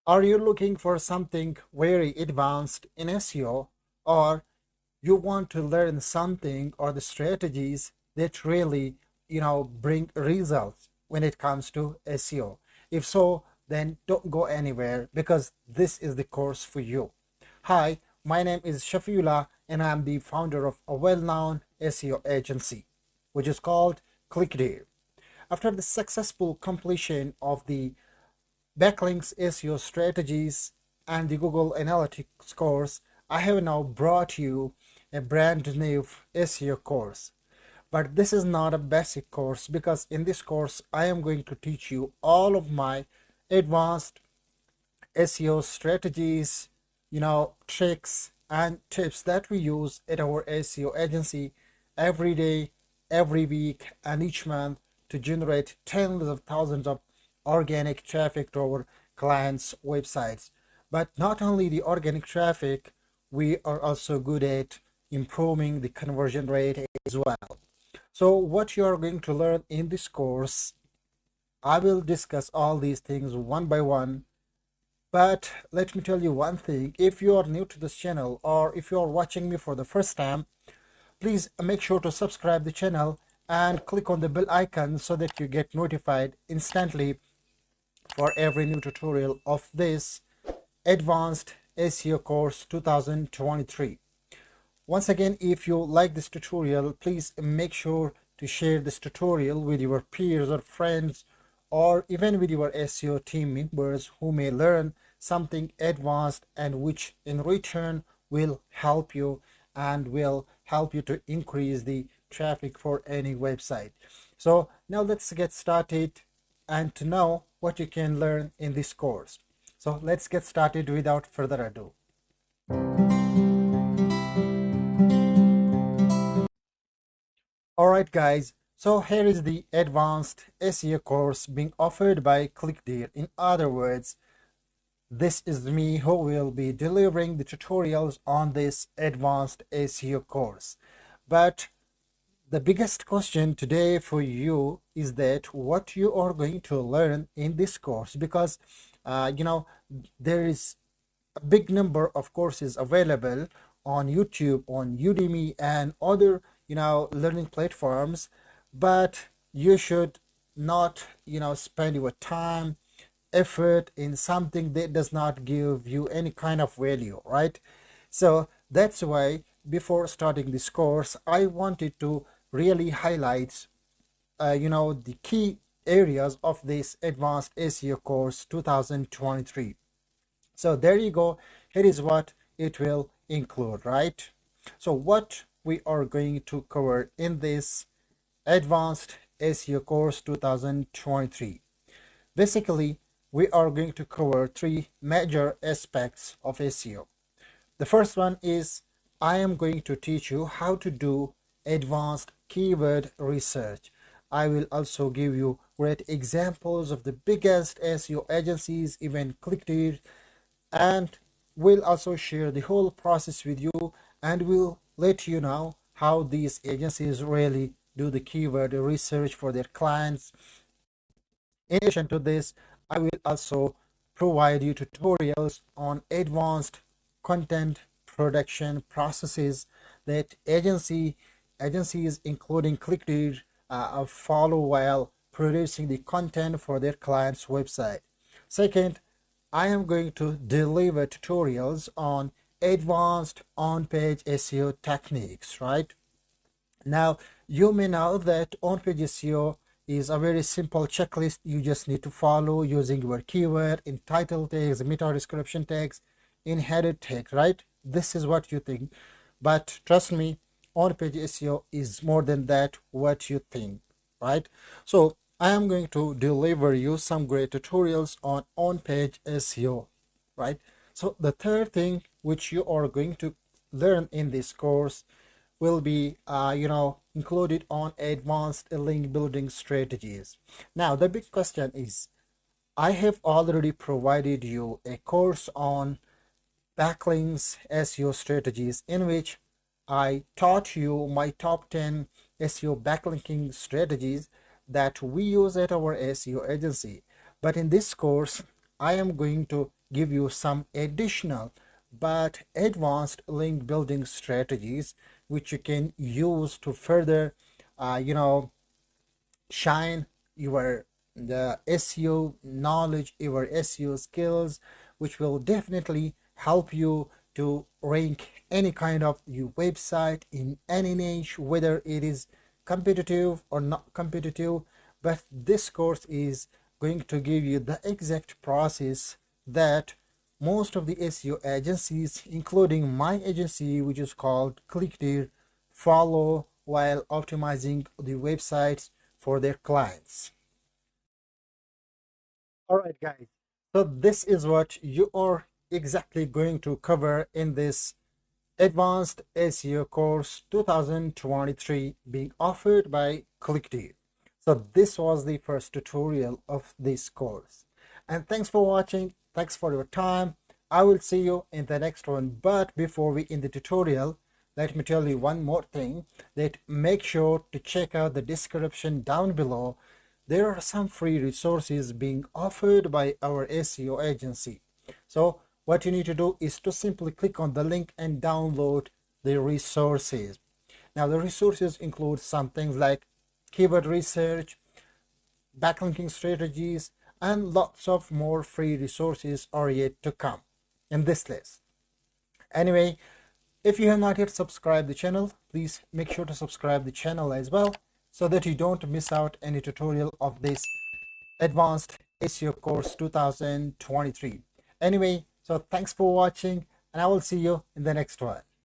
Are you looking for something very advanced in SEO, or you want to learn something or the strategies that really, bring results when it comes to SEO? If so, then don't go anywhere because this is the course for you. Hi, my name is Shafiullah and I'm the founder of a well-known SEO agency, which is called ClickDeer. After the successful completion of the backlinks SEO strategies and the Google Analytics course, I have now brought you a brand new SEO course. But this is not a basic course because in this course I am going to teach you all of my advanced SEO strategies, tricks and tips that we use at our SEO agency every day, every week, and each month to generate tens of thousands of organic traffic to our clients' websites. But not only the organic traffic, we are also good at improving the conversion rate as well. So, what you are going to learn in this course, I will discuss all these things one by one, but let me tell you one thing. If you are new to this channel or if you are watching me for the first time, please make sure to subscribe the channel and click on the bell icon so that you get notified instantly for every new tutorial of this advanced SEO course 2023. Once again, if you like this tutorial, please make sure to share this tutorial with your peers or friends or even with your SEO team members who may learn something advanced and which in return will help you and will help you to increase the traffic for any website. So now let's get started and to know what you can learn in this course. So let's get started without further ado. Alright guys, so here is the advanced SEO course being offered by ClickDeer. In other words, this is me who will be delivering the tutorials on this advanced SEO course. But the biggest question today for you is that what you are going to learn in this course, because there is a big number of courses available on YouTube, on Udemy, and other learning platforms, but you should not spend your time, effort in something that does not give you any kind of value, right? So that's why before starting this course, I wanted to really highlight the key areas of this advanced SEO course 2023. So there you go. Here is what it will include, right? So what we are going to cover in this advanced SEO course 2023. Basically, we are going to cover three major aspects of SEO. The first one is I am going to teach you how to do advanced keyword research. I will also give you great examples of the biggest SEO agencies, even ClickDeer, and we'll also share the whole process with you and we'll let you know how these agencies really do the keyword research for their clients. In addition to this, I will also provide you tutorials on advanced content production processes that agencies including ClickDeer follow while producing the content for their clients' website. Second, I am going to deliver tutorials on advanced on-page SEO techniques, right? Now, you may know that on-page SEO is a very simple checklist you just need to follow using your keyword in title tags, meta description tags, in header tags, right? This is what you think. But trust me, on-page SEO is more than that what you think, right? So I am going to deliver you some great tutorials on page SEO, right? So the third thing which you are going to learn in this course will be included on advanced link building strategies. Now the big question is, I have already provided you a course on backlinks SEO strategies in which I taught you my top 10 SEO backlinking strategies that we use at our SEO agency. But in this course, I am going to give you some additional but advanced link building strategies which you can use to further you know, shine your the SEO knowledge, your SEO skills, which will definitely help you to rank any kind of your website in any niche, whether it is competitive or not competitive. But this course is going to give you the exact process that most of the SEO agencies, including my agency, which is called ClickDeer, follow while optimizing the websites for their clients. All right, guys. So this is what you are exactly going to cover in this Advanced SEO Course 2023 being offered by ClickDeer. So this was the first tutorial of this course. And thanks for watching. Thanks for your time. I will see you in the next one. But before we end the tutorial, let me tell you one more thing, that make sure to check out the description down below. There are some free resources being offered by our SEO agency. So what you need to do is to simply click on the link and download the resources. Now the resources include some things like keyword research, backlinking strategies, and lots of more free resources are yet to come in this list. Anyway, if you have not yet subscribed the channel, please make sure to subscribe the channel as well so that you don't miss out any tutorial of this Advanced SEO Course 2023. Anyway, so thanks for watching and I will see you in the next one.